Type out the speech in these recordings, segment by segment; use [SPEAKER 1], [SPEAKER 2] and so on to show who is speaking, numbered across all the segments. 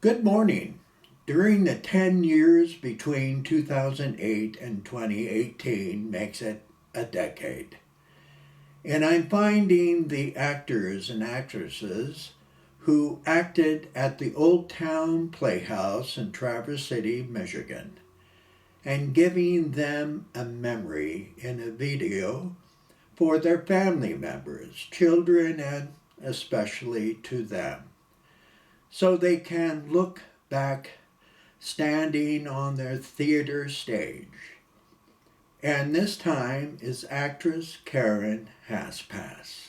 [SPEAKER 1] Good morning. During the 10 years between 2008 and 2018 makes it a decade. And I'm finding the actors and actresses who acted at the Old Town Playhouse in Traverse City, Michigan, and giving them a memory in a video for their family members, children, and especially to them, so they can look back standing on their theater stage. And this time is actress Karen Haspas.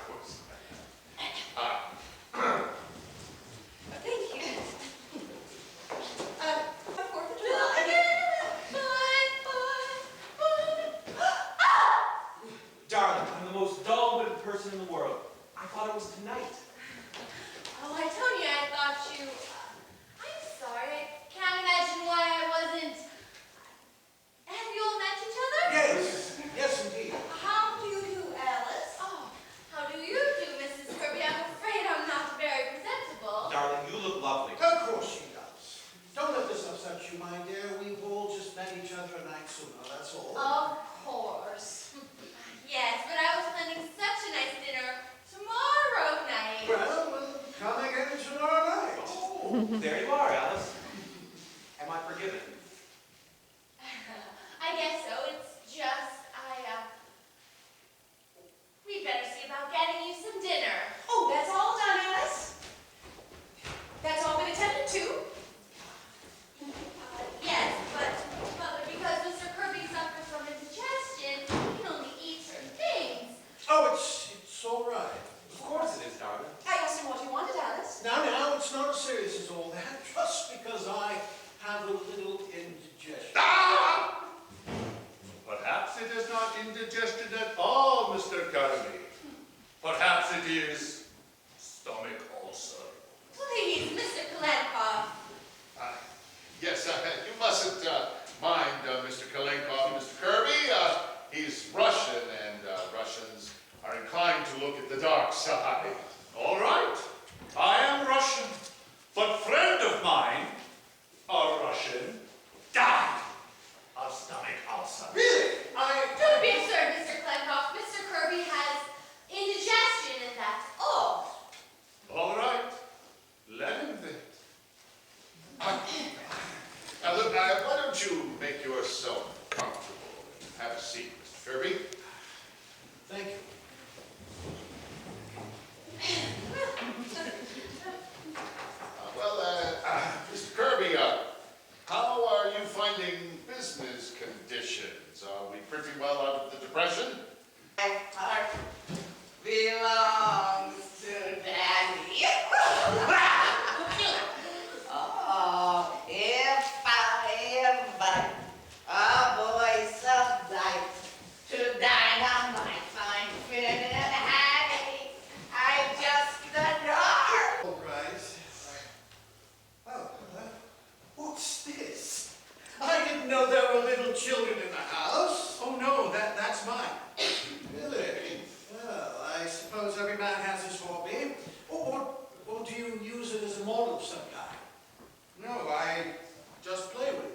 [SPEAKER 2] course.
[SPEAKER 3] Thank you. 4th of July.
[SPEAKER 4] Darling, I'm the most dull-witted person in the world. I thought it was tonight.
[SPEAKER 3] Oh, I told you I thought you... I'm sorry. I can't imagine why I wasn't... Have you all met each other?
[SPEAKER 5] Yes, yes indeed.
[SPEAKER 3] How do you do, Alice? Oh, how do you do, Mrs. Kirby? I'm afraid I'm not very presentable.
[SPEAKER 4] Darling, you look lovely.
[SPEAKER 5] Of course she does. Don't let this upset you, my dear. We've all just met each other a night sooner, that's all.
[SPEAKER 3] Of course. Yes, but I was planning such a nice dinner tomorrow night.
[SPEAKER 5] Well, we'll come again tomorrow night.
[SPEAKER 4] Oh, there you are, Alice. Am I forgiven?
[SPEAKER 3] I guess so. It's just, we'd better see about getting you some dinner.
[SPEAKER 6] Oh, that's all done, Alice. That's all been attended to.
[SPEAKER 3] Yes, but, Mother, because Mr. Kirby suffers from indigestion, he can only eat certain things.
[SPEAKER 5] Oh, it's all right.
[SPEAKER 4] Of course it is, darling.
[SPEAKER 6] I asked him what he wanted, Alice.
[SPEAKER 5] Now, it's not as serious as all that. Just because I have a little indigestion.
[SPEAKER 2] Ah! Perhaps it is not indigestion at all, Mr. Kirby. Perhaps it is stomach ulcer.
[SPEAKER 3] Please, Mr. Kalenkoff.
[SPEAKER 2] Yes, you mustn't mind Mr. Kalenkov, Mr. Kirby. He's Russian, and Russians are inclined to look at the dark side. All right, I am Russian, but friend of mine, a Russian, died of stomach ulcer.
[SPEAKER 5] Really?
[SPEAKER 3] Don't be absurd, Mr. Kalenkoff. Mr. Kirby has indigestion, and that's all.
[SPEAKER 2] All right, let him vent. Now look, why don't you make yourself comfortable and have a seat, Mr. Kirby?
[SPEAKER 5] Thank you.
[SPEAKER 2] Mr. Kirby, how are you finding business conditions? Are we pretty well out of the depression?
[SPEAKER 6] My heart belongs to Daddy. Oh, if I ever a voice of light to dynamite find fit and Hattie, I just adore.
[SPEAKER 5] All right. What's this? I didn't know there were little children in the house.
[SPEAKER 4] Oh no, that's mine.
[SPEAKER 5] Really? Well, I suppose every man has his hobby. Or do you use it as a model of some kind?
[SPEAKER 4] No, I just play with it.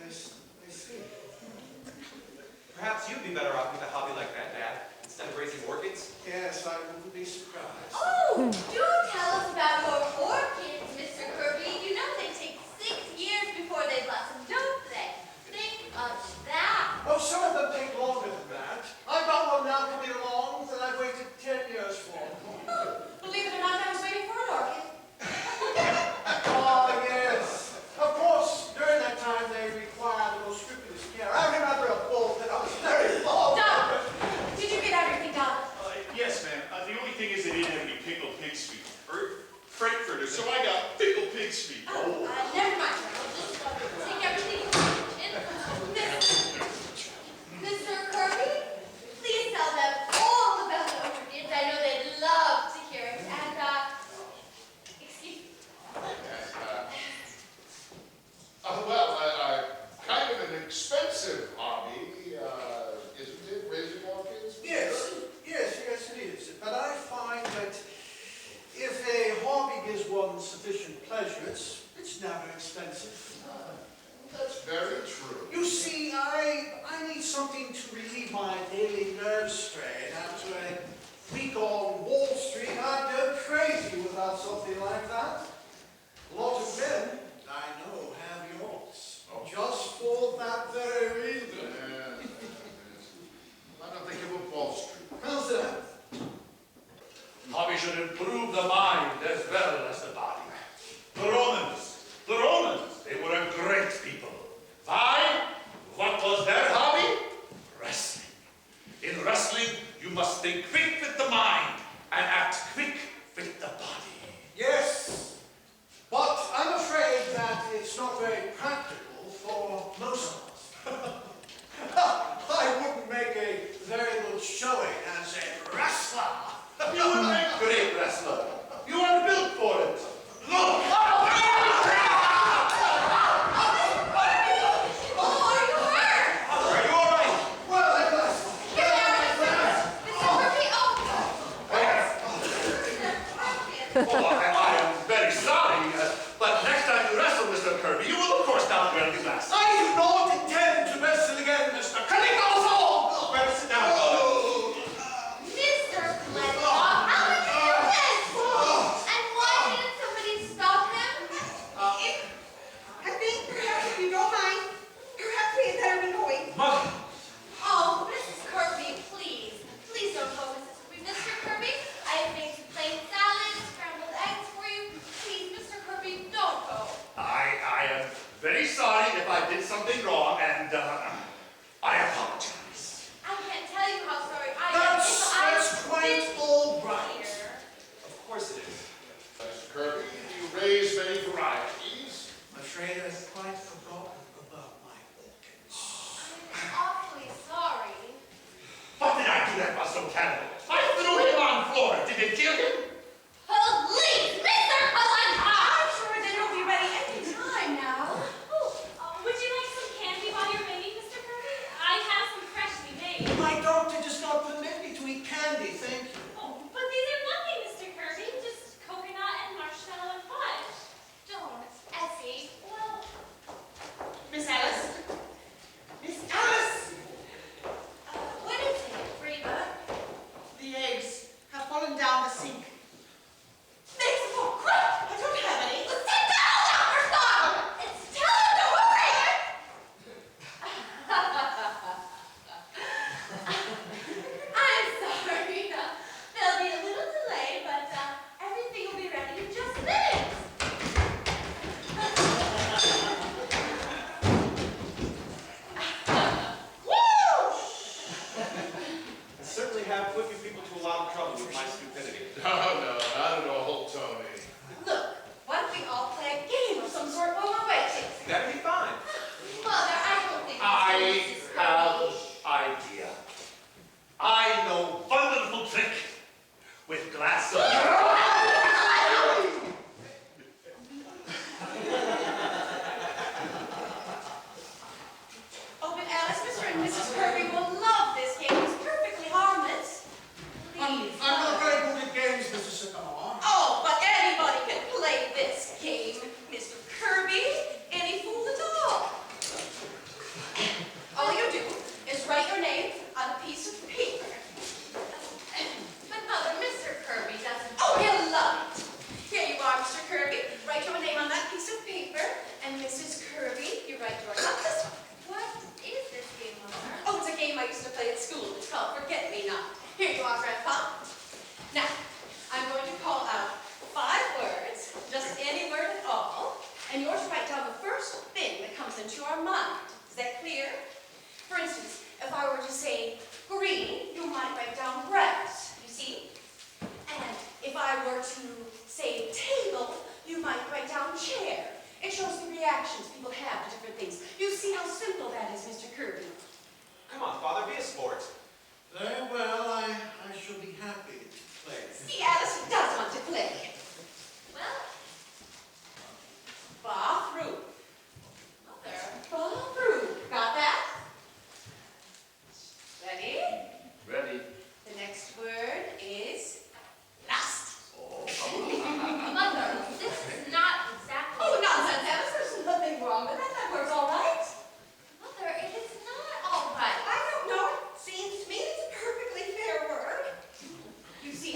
[SPEAKER 5] I see.
[SPEAKER 4] Perhaps you'd be better off with a hobby like that, Dad, instead of raising orchids.
[SPEAKER 5] Yes, I wouldn't be surprised.
[SPEAKER 3] Oh, do tell us about your orchids, Mr. Kirby. You know they take 6 years before they blossom, don't they? Think of that.
[SPEAKER 5] Oh, some of them take longer than that. I've got one now coming along that I've waited 10 years for.
[SPEAKER 6] Believe it or not, I was waiting for an orchid.
[SPEAKER 5] Oh, yes. Of course, during that time they require the most scrupulous care. I remember a bull that I was very long.
[SPEAKER 6] Donald, did you get everything, Donald?
[SPEAKER 2] Yes, ma'am. The only thing is they didn't have any pickled pig's feet. Or Frankfurter, so I got pickled pig's feet.
[SPEAKER 3] Never mind. Just take everything you want. Mr. Kirby, please tell them all about the orchids. I know they'd love to hear it. And, excuse me.
[SPEAKER 2] Yes, kind of an expensive hobby, isn't it, raising orchids?
[SPEAKER 5] Yes, it is. But I find that if a hobby gives one sufficient pleasure, it's never expensive.
[SPEAKER 2] That's very true.
[SPEAKER 5] You see, I need something to relieve my daily nerve strain. After a week on Wall Street, I'd go crazy without something like that. A lot of men, I know, have yachts. Just for that very reason.
[SPEAKER 2] Yes. I don't think it would Wall Street.
[SPEAKER 5] How's that?
[SPEAKER 2] Hobby should improve the mind as well as the body. The Romans, they were a great people. Why? What was their hobby? Wrestling. In wrestling, you must think quick with the mind wrestler. You aren't built for it. Look! Oh, I am very sorry, but next time you wrestle, Mr. Kirby, you will of course not wear the glasses.
[SPEAKER 5] I do not intend to wrestle again, Mr. Kalinkoff!
[SPEAKER 4] Better sit down, father.
[SPEAKER 3] Mr. Glencoff, how did you do this? And why didn't somebody stop him?
[SPEAKER 6] I think perhaps if you don't mind, perhaps we had better be going.
[SPEAKER 4] Mother!
[SPEAKER 3] Oh, Mrs. Kirby, please. Please don't go, Mr. Kirby. I have made some plain salad, scrambled eggs for you. Please, Mr. Kirby, don't go.
[SPEAKER 2] I am very sorry if I did something wrong, and I apologize.
[SPEAKER 3] I can't tell you how sorry I am.
[SPEAKER 5] That's quite all right.
[SPEAKER 4] Of course it is.
[SPEAKER 2] Mr. Kirby, you raise many varieties.
[SPEAKER 5] I'm afraid I've quite forgotten about my orchids.
[SPEAKER 3] I'm awfully sorry.
[SPEAKER 2] What did I do that was so terrible? I threw him on the floor. Did it kill him?
[SPEAKER 3] Police, Mr. Kalenka!
[SPEAKER 6] I'm sure dinner will be ready any time now.
[SPEAKER 7] Would you like some candy while you're waiting, Mr. Kirby? I have some freshly made.
[SPEAKER 5] My doctor does not permit me to eat candy, thank you.
[SPEAKER 7] Oh, but these are nothing, Mr. Kirby. Just coconut and marshmallow and fudge.
[SPEAKER 3] Don't, Essie. Well,
[SPEAKER 6] Miss Alice? Miss Alice!
[SPEAKER 3] what is it, Reba?
[SPEAKER 6] The eggs have fallen down the sink. Eggs? Oh, crap! I don't have any.
[SPEAKER 3] Sit down, Dr. Stop! It's tell him to hurry! I'm sorry. There'll be a little delay, but everything will be ready in just minutes. Woo!
[SPEAKER 4] I certainly have put you people to a lot of trouble with my stupidity.
[SPEAKER 2] No, not at all, Tony.
[SPEAKER 6] Look, why don't we all play a game of some sort while we're waiting?
[SPEAKER 4] That'd be fine.
[SPEAKER 3] Mother, I don't think
[SPEAKER 2] I
[SPEAKER 3] this is
[SPEAKER 2] have
[SPEAKER 3] Kirby.
[SPEAKER 2] idea. I know wonderful trick with glass of...
[SPEAKER 6] Oh, but Alice, Mr. and Mrs. Kirby will love this game. It's perfectly harmless. Please.
[SPEAKER 5] I'm not very good at games, Mr. Sycamore.
[SPEAKER 6] Oh, but anybody can play this game, Mr. Kirby. Any fool at all. All you do is write your name on a piece of paper.
[SPEAKER 3] But Mother, Mr. Kirby doesn't...
[SPEAKER 6] Oh, he'll love it. Here you are, Mr. Kirby. Write your name on that piece of paper. And Mrs. Kirby, you write yours on this one.
[SPEAKER 3] What is this game, Mother?
[SPEAKER 6] Oh, it's a game I used to play at school. It's called Forget Me Not. Here you are, Grandpa. Now, I'm going to call out 5 words, just any word at all, and yours write down the first thing that comes into your mind. Is that clear? For instance, if I were to say green, you might write down grass, you see? And if I were to say table, you might write down chair. It shows the reactions people have to different things. You see how simple that is, Mr. Kirby.
[SPEAKER 4] Come on, father, be a sport.
[SPEAKER 5] Very well, I shall be happy to play.
[SPEAKER 6] See, Alice does want to play.
[SPEAKER 3] Well,
[SPEAKER 6] Bathroom.
[SPEAKER 3] Mother...
[SPEAKER 6] Bathroom. Got that? Ready?
[SPEAKER 2] Ready?
[SPEAKER 6] The next word is last.
[SPEAKER 3] Mother, this is not exactly...
[SPEAKER 6] Oh, nonsense, Alice. There's nothing wrong with that. That word's all right.
[SPEAKER 3] Mother, it is not all right.
[SPEAKER 6] I don't know. It seems to me it's a perfectly fair word. You see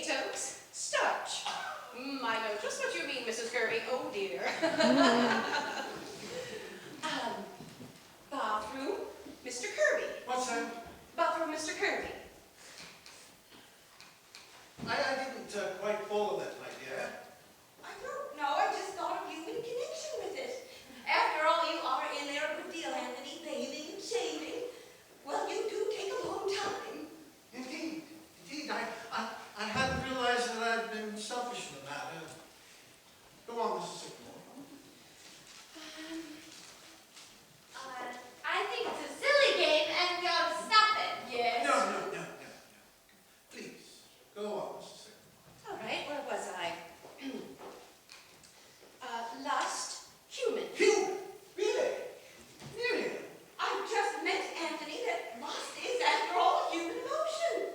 [SPEAKER 6] potatoes, starch. I know just what you mean, Mrs. Kirby. Oh dear. Bathroom, Mr. Kirby.
[SPEAKER 5] What's that?
[SPEAKER 6] Bathroom, Mr. Kirby.
[SPEAKER 5] I didn't quite follow that, my dear.
[SPEAKER 6] I don't know. I just thought of you in connection with it. After all, you are in there a good deal, Anthony, bathing and shaving. Well, you do take a long time.
[SPEAKER 5] Indeed. I hadn't realized that I'd been selfish in the matter. Go on, Mrs. Sycamore.
[SPEAKER 3] I think it's a silly game and we ought to stop it.
[SPEAKER 6] Yes.
[SPEAKER 5] No. Please, go on, Mrs. Sycamore.
[SPEAKER 6] All right, where was I? Lust, human.
[SPEAKER 5] Human? Really? Miriam?
[SPEAKER 6] I just meant, Anthony, that lust is, after all, a human emotion.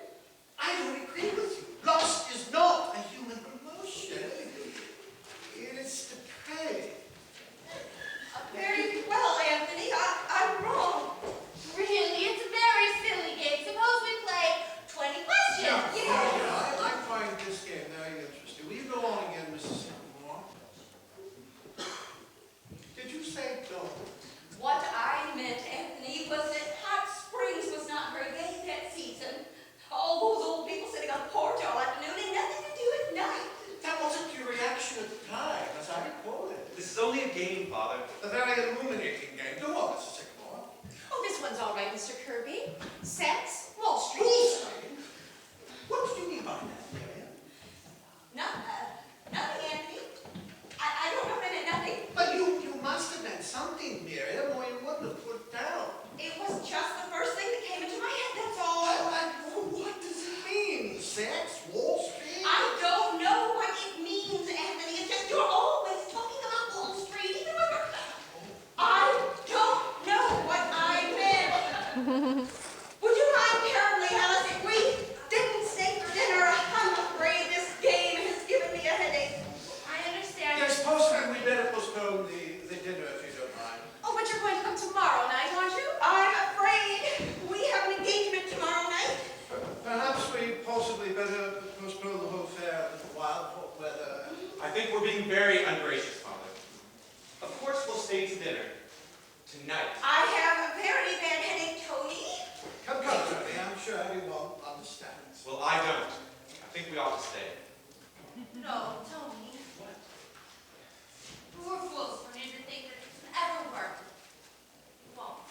[SPEAKER 5] I don't agree with you. Lust is not a human emotion. It is depraved.
[SPEAKER 6] Very well, Anthony. I'm wrong.
[SPEAKER 3] Really, it's a very silly game. Suppose we play 20 questions.
[SPEAKER 5] I find this game very interesting. Will you go on again, Mrs. Sycamore? Did you say don't?
[SPEAKER 6] What I meant, Anthony, was that Hot Springs was not very gay that season. All those old people sitting on the porch all afternoon and nothing to do at night.
[SPEAKER 5] That wasn't your reaction at the time, as I recall it.
[SPEAKER 4] This is only a game, Father.
[SPEAKER 5] A very illuminating game. Go on, Mrs. Sycamore.
[SPEAKER 6] Oh, this one's all right, Mr. Kirby. Sex, Wall Street.
[SPEAKER 5] Bullseye? What did you mean by that, Miriam?
[SPEAKER 6] Nothing, Anthony. I don't know what I meant, nothing.
[SPEAKER 5] But you must have meant something, Miriam, or you wouldn't have put it down.
[SPEAKER 6] It was just the first thing that came into my head, that's all.
[SPEAKER 5] What does it mean? Sex? Wall Street?
[SPEAKER 6] I don't know what it means, Anthony. It's just you're always talking about Wall Street, even when you're... I don't know what I meant. Would you mind terribly, Alice, if we didn't stay for dinner? I'm afraid this game has given me a headache.
[SPEAKER 3] I understand.
[SPEAKER 5] Yes, possibly we better postpone the dinner if you don't mind.
[SPEAKER 6] Oh, but you're going to come tomorrow night, aren't you? I'm afraid we have an engagement tomorrow night.
[SPEAKER 5] Perhaps we possibly better postpone the whole affair a little while, hot weather.
[SPEAKER 4] I think we're being very ungracious, Father. Of course we'll stay to dinner. Tonight.
[SPEAKER 6] I have a very bad headache, Tony.
[SPEAKER 5] Come, Tony, I'm sure everyone understands.
[SPEAKER 4] Well, I don't. I think we ought to stay.
[SPEAKER 3] No, Tony. What? We're fools for you to think that this will ever work. It won't.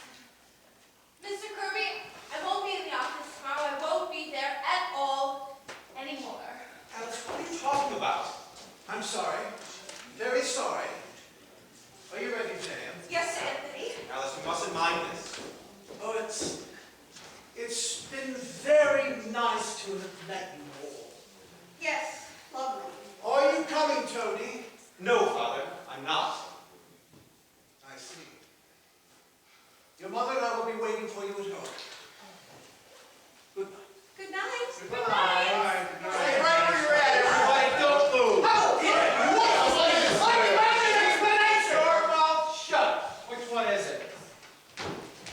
[SPEAKER 3] Mr. Kirby, I won't be in the office tomorrow. I won't be there at all anymore.
[SPEAKER 4] Alice, what are you talking about?
[SPEAKER 5] I'm sorry. Very sorry. Are you ready, Miriam?
[SPEAKER 6] Yes, Anthony.
[SPEAKER 4] Alice, we mustn't mind this.
[SPEAKER 5] Oh, it's been very nice to have met you all.
[SPEAKER 6] Yes, lovely.
[SPEAKER 5] Are you coming, Tony?
[SPEAKER 4] No, Father, I'm not.
[SPEAKER 5] I see. Your mother and I will be waiting for you at home. Goodbye.
[SPEAKER 6] Good night.
[SPEAKER 5] Goodbye.
[SPEAKER 4] Stay right where you're at, everybody. Don't move.
[SPEAKER 8] Your mouth shut. Which one is it?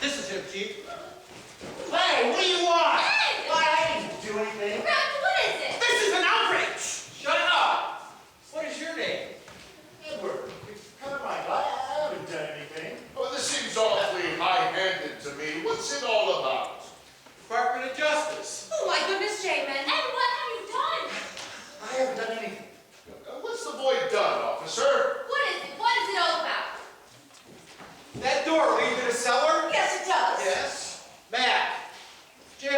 [SPEAKER 8] This is him, Chief. Hey, what do you want?
[SPEAKER 3] Hey!
[SPEAKER 8] Why, I didn't do anything.
[SPEAKER 3] Grant, what is it?
[SPEAKER 8] This is an outrage! Shut up! What is your name?
[SPEAKER 2] Edward,
[SPEAKER 8] Never mind, I haven't done anything.
[SPEAKER 2] oh, this seems awfully high-handed to me. What's it all about?
[SPEAKER 8] Department of Justice.
[SPEAKER 6] Oh, my goodness, J-Man.
[SPEAKER 3] And what have you done?
[SPEAKER 8] I haven't done anything.
[SPEAKER 2] What's the boy done, officer?
[SPEAKER 3] What is it? What is it all about?
[SPEAKER 8] That door lead to the cellar?
[SPEAKER 6] Yes, it does.
[SPEAKER 8] Yes. Matt. Jim.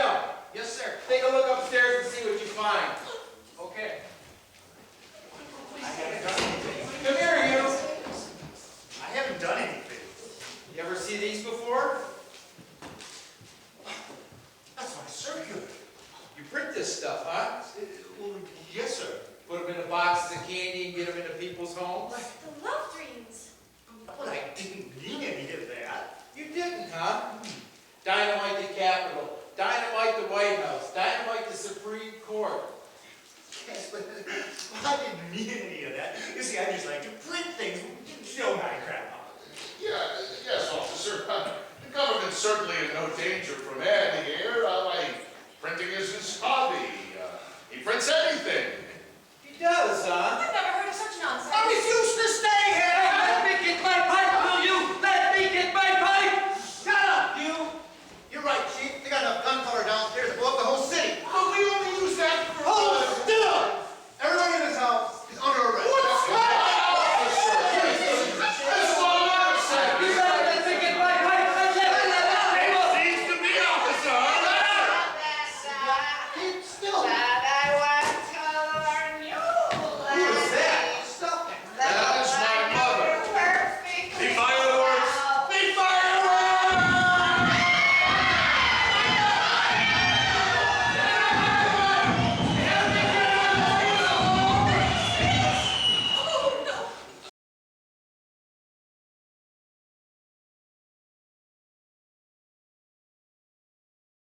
[SPEAKER 8] Yes, sir. Take a look upstairs and see what you find. Okay. I haven't done anything. Come here, you. I haven't done anything. You ever see these before? That's my circular. You print this stuff, huh?
[SPEAKER 2] Well, yes, sir.
[SPEAKER 8] Put them in the boxes of candy and get them into people's homes?
[SPEAKER 3] The love dreams.
[SPEAKER 8] Well, I didn't mean any of that. You didn't, huh? Dynamite the Capitol, dynamite the White House, dynamite the Supreme Court.
[SPEAKER 9] Yes, but I didn't mean any of that. You see, I just like to print things. No kind of crap.
[SPEAKER 2] Yes, officer. The government's certainly in no danger from Ed here. Printing is his hobby. He prints anything.
[SPEAKER 8] He does, huh?
[SPEAKER 6] I've never heard of such nonsense.
[SPEAKER 5] I refuse to stand